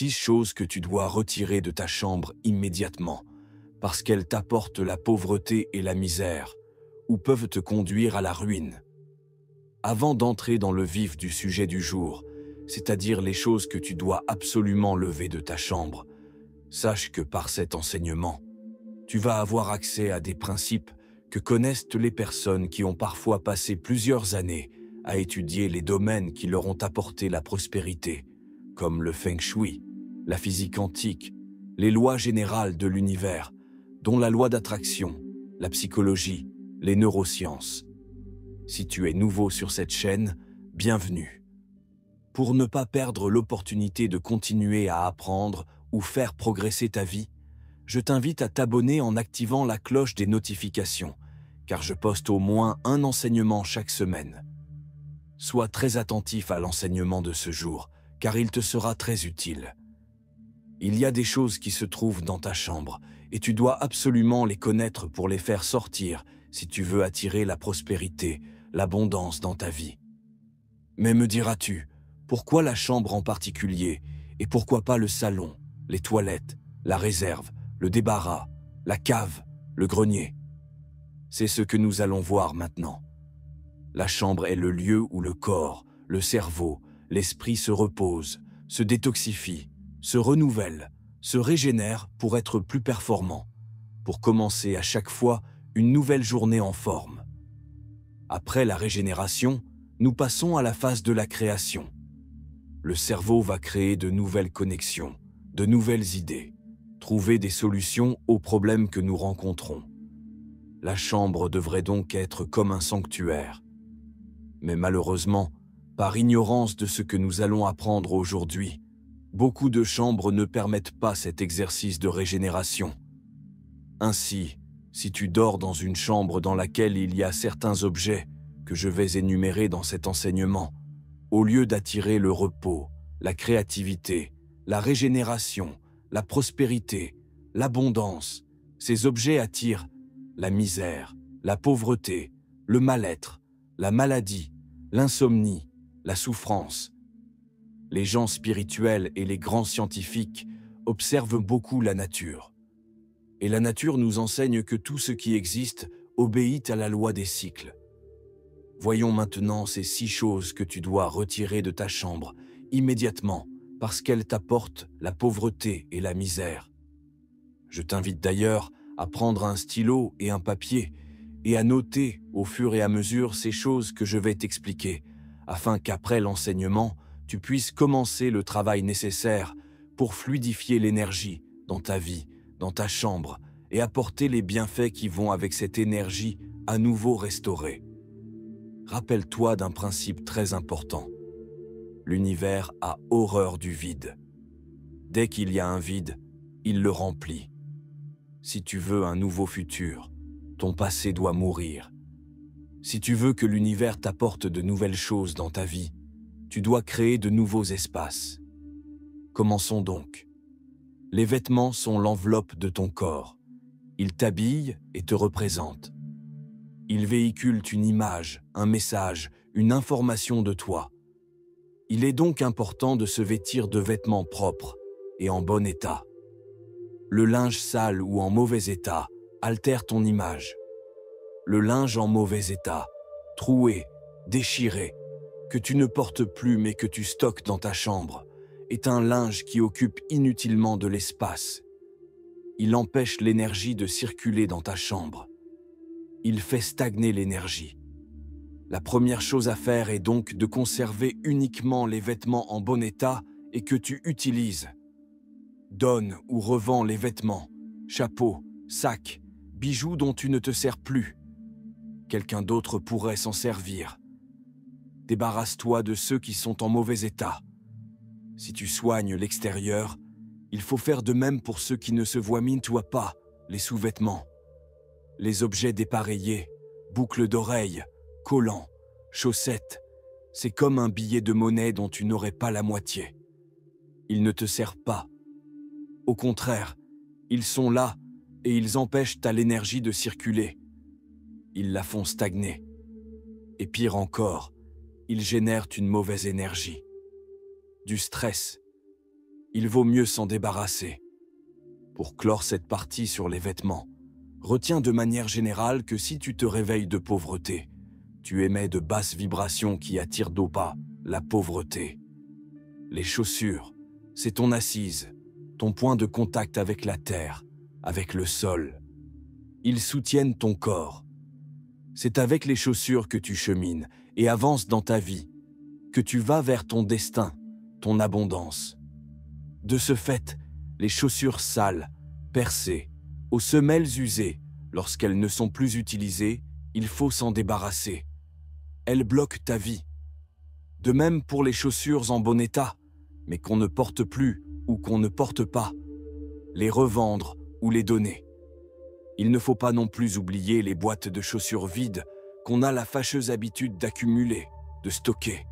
6 choses que tu dois retirer de ta chambre immédiatement, parce qu'elles t'apportent la pauvreté et la misère, ou peuvent te conduire à la ruine. Avant d'entrer dans le vif du sujet du jour, c'est-à-dire les choses que tu dois absolument lever de ta chambre, sache que par cet enseignement, tu vas avoir accès à des principes que connaissent les personnes qui ont parfois passé plusieurs années à étudier les domaines qui leur ont apporté la prospérité, comme le feng shui, la physique quantique, les lois générales de l'univers, dont la loi d'attraction, la psychologie, les neurosciences. Si tu es nouveau sur cette chaîne, bienvenue. Pour ne pas perdre l'opportunité de continuer à apprendre ou faire progresser ta vie, je t'invite à t'abonner en activant la cloche des notifications, car je poste au moins un enseignement chaque semaine. Sois très attentif à l'enseignement de ce jour, car il te sera très utile. Il y a des choses qui se trouvent dans ta chambre, et tu dois absolument les connaître pour les faire sortir si tu veux attirer la prospérité, l'abondance dans ta vie. Mais me diras-tu, pourquoi la chambre en particulier, et pourquoi pas le salon, les toilettes, la réserve, le débarras, la cave, le grenier? C'est ce que nous allons voir maintenant. La chambre est le lieu où le corps, le cerveau, l'esprit se reposent, se détoxifient, se renouvellent, se régénèrent pour être plus performants, pour commencer à chaque fois une nouvelle journée en forme. Après la régénération, nous passons à la phase de la création. Le cerveau va créer de nouvelles connexions, de nouvelles idées, trouver des solutions aux problèmes que nous rencontrons. La chambre devrait donc être comme un sanctuaire. Mais malheureusement, par ignorance de ce que nous allons apprendre aujourd'hui, beaucoup de chambres ne permettent pas cet exercice de régénération. Ainsi, si tu dors dans une chambre dans laquelle il y a certains objets que je vais énumérer dans cet enseignement, au lieu d'attirer le repos, la créativité, la régénération, la prospérité, l'abondance, ces objets attirent la misère, la pauvreté, le mal-être, la maladie, l'insomnie, la souffrance. Les gens spirituels et les grands scientifiques observent beaucoup la nature. Et la nature nous enseigne que tout ce qui existe obéit à la loi des cycles. Voyons maintenant ces 6 choses que tu dois retirer de ta chambre immédiatement parce qu'elles t'apportent la pauvreté et la misère. Je t'invite d'ailleurs à prendre un stylo et un papier et à noter au fur et à mesure ces choses que je vais t'expliquer, afin qu'après l'enseignement, tu puisses commencer le travail nécessaire pour fluidifier l'énergie dans ta vie, dans ta chambre, et apporter les bienfaits qui vont avec cette énergie à nouveau restaurée. Rappelle-toi d'un principe très important. L'univers a horreur du vide. Dès qu'il y a un vide, il le remplit. Si tu veux un nouveau futur, ton passé doit mourir. Si tu veux que l'univers t'apporte de nouvelles choses dans ta vie, tu dois créer de nouveaux espaces. Commençons donc. Les vêtements sont l'enveloppe de ton corps. Ils t'habillent et te représentent. Ils véhiculent une image, un message, une information de toi. Il est donc important de se vêtir de vêtements propres et en bon état. Le linge sale ou en mauvais état altère ton image. Le linge en mauvais état, troué, déchiré, que tu ne portes plus mais que tu stockes dans ta chambre, est un linge qui occupe inutilement de l'espace. Il empêche l'énergie de circuler dans ta chambre. Il fait stagner l'énergie. La première chose à faire est donc de conserver uniquement les vêtements en bon état et que tu utilises. Donne ou revends les vêtements, chapeaux, sacs, bijoux dont tu ne te sers plus. Quelqu'un d'autre pourrait s'en servir. Débarrasse-toi de ceux qui sont en mauvais état. Si tu soignes l'extérieur, il faut faire de même pour ceux qui ne se voient pas, les sous-vêtements. Les objets dépareillés, boucles d'oreilles, collants, chaussettes, c'est comme un billet de monnaie dont tu n'aurais pas la moitié. Ils ne te servent pas. Au contraire, ils sont là et ils empêchent l'énergie de circuler. Ils la font stagner. Et pire encore, ils génèrent une mauvaise énergie. Du stress. il vaut mieux s'en débarrasser. Pour clore cette partie sur les vêtements, retiens de manière générale que si tu te réveilles de pauvreté, tu émets de basses vibrations qui attirent d'au bas la pauvreté. Les chaussures, c'est ton assise, ton point de contact avec la terre, avec le sol. Ils soutiennent ton corps. C'est avec les chaussures que tu chemines et avances dans ta vie, que tu vas vers ton destin, ton abondance. De ce fait, les chaussures sales, percées, aux semelles usées, lorsqu'elles ne sont plus utilisées, il faut s'en débarrasser. Elles bloquent ta vie. De même pour les chaussures en bon état, mais qu'on ne porte plus ou qu'on ne porte pas. Les revendre ou les donner. Il ne faut pas non plus oublier les boîtes de chaussures vides qu'on a la fâcheuse habitude d'accumuler, de stocker.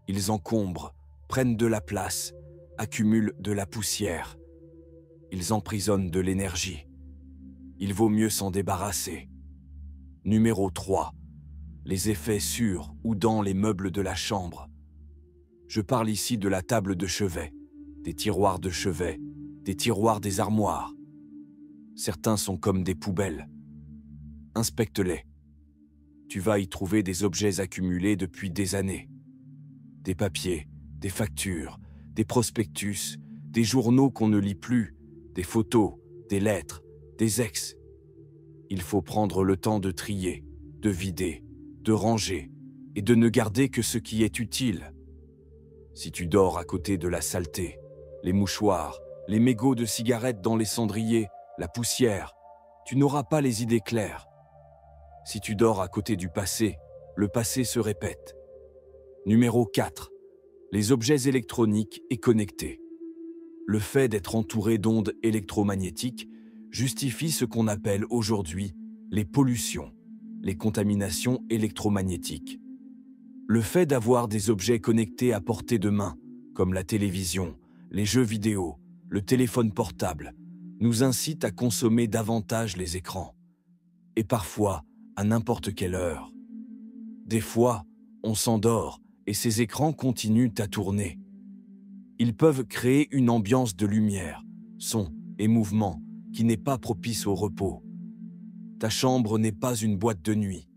Ils encombrent, prennent de la place, accumulent de la poussière. Ils emprisonnent de l'énergie. Il vaut mieux s'en débarrasser. Numéro 3. Les effets sur ou dans les meubles de la chambre. Je parle ici de la table de chevet, des tiroirs de chevet, des tiroirs des armoires. Certains sont comme des poubelles. Inspecte-les. Tu vas y trouver des objets accumulés depuis des années. Des papiers, des factures, des prospectus, des journaux qu'on ne lit plus, des photos, des lettres, des ex. Il faut prendre le temps de trier, de vider, de ranger et de ne garder que ce qui est utile. Si tu dors à côté de la saleté, les mouchoirs, les mégots de cigarettes dans les cendriers, la poussière, tu n'auras pas les idées claires. Si tu dors à côté du passé, le passé se répète. Numéro 4. Les objets électroniques et connectés. Le fait d'être entouré d'ondes électromagnétiques justifie ce qu'on appelle aujourd'hui les pollutions, les contaminations électromagnétiques. Le fait d'avoir des objets connectés à portée de main, comme la télévision, les jeux vidéo, le téléphone portable, nous incite à consommer davantage les écrans. Et parfois, à n'importe quelle heure. Des fois, on s'endort et ces écrans continuent à tourner. Ils peuvent créer une ambiance de lumière, son et mouvement qui n'est pas propice au repos. Ta chambre n'est pas une boîte de nuit.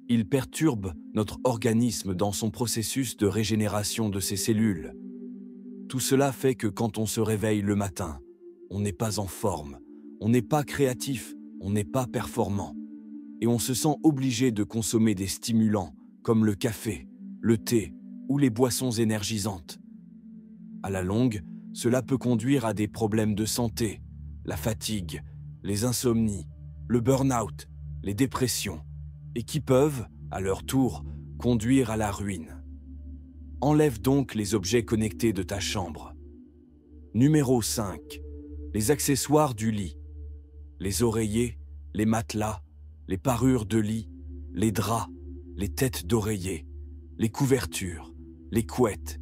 Il perturbe notre organisme dans son processus de régénération de ses cellules. Tout cela fait que quand on se réveille le matin, on n'est pas en forme, on n'est pas créatif, on n'est pas performant. Et on se sent obligé de consommer des stimulants comme le café, le thé ou les boissons énergisantes. À la longue, cela peut conduire à des problèmes de santé, la fatigue, les insomnies, le burn-out, les dépressions, et qui peuvent, à leur tour, conduire à la ruine. Enlève donc les objets connectés de ta chambre. Numéro 5. Les accessoires du lit. Les oreillers, les matelas, les parures de lit, les draps, les têtes d'oreiller, les couvertures, les couettes,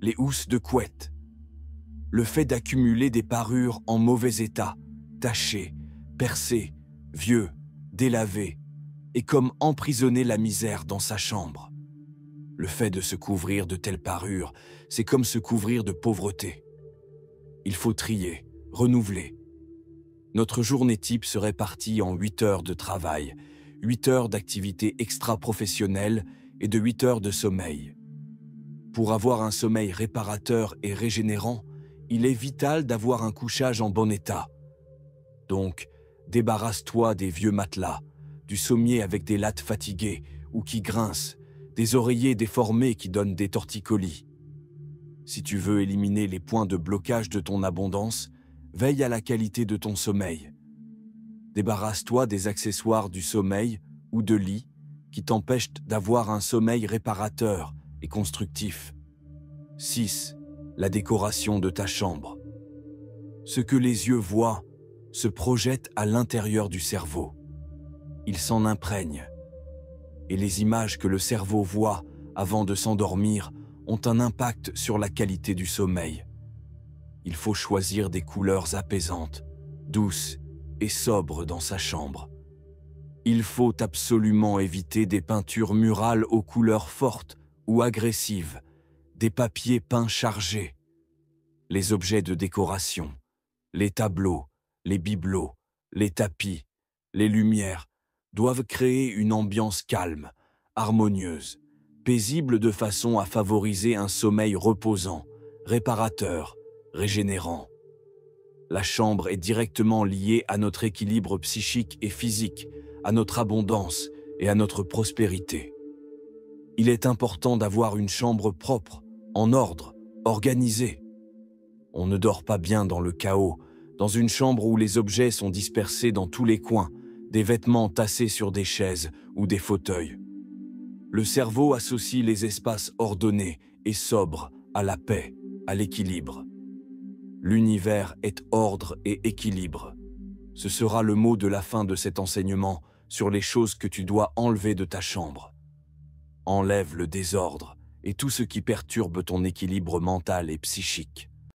les housses de couette. Le fait d'accumuler des parures en mauvais état, tachées, percées, vieux, délavées, est comme emprisonner la misère dans sa chambre. Le fait de se couvrir de telles parures, c'est comme se couvrir de pauvreté. Il faut trier, renouveler. Notre journée type serait partie en 8 heures de travail, 8 heures d'activité extra-professionnelle et de 8 heures de sommeil. Pour avoir un sommeil réparateur et régénérant, il est vital d'avoir un couchage en bon état. Donc, débarrasse-toi des vieux matelas, du sommier avec des lattes fatiguées ou qui grincent, des oreillers déformés qui donnent des torticolis. Si tu veux éliminer les points de blocage de ton abondance, veille à la qualité de ton sommeil. Débarrasse-toi des accessoires du sommeil ou de lit qui t'empêchent d'avoir un sommeil réparateur et constructif. 6. La décoration de ta chambre. Ce que les yeux voient se projette à l'intérieur du cerveau. Il s'en imprègne. Et les images que le cerveau voit avant de s'endormir ont un impact sur la qualité du sommeil. Il faut choisir des couleurs apaisantes, douces et sobres dans sa chambre. Il faut absolument éviter des peintures murales aux couleurs fortes ou agressives, des papiers peints chargés. les objets de décoration, les tableaux, les bibelots, les tapis, les lumières doivent créer une ambiance calme, harmonieuse, paisible de façon à favoriser un sommeil reposant, réparateur, régénérant. La chambre est directement liée à notre équilibre psychique et physique, à notre abondance et à notre prospérité. Il est important d'avoir une chambre propre, en ordre, organisée. On ne dort pas bien dans le chaos, dans une chambre où les objets sont dispersés dans tous les coins, des vêtements tassés sur des chaises ou des fauteuils. Le cerveau associe les espaces ordonnés et sobres à la paix, à l'équilibre. L'univers est ordre et équilibre. Ce sera le mot de la fin de cet enseignement sur les choses que tu dois enlever de ta chambre. Enlève le désordre et tout ce qui perturbe ton équilibre mental et psychique.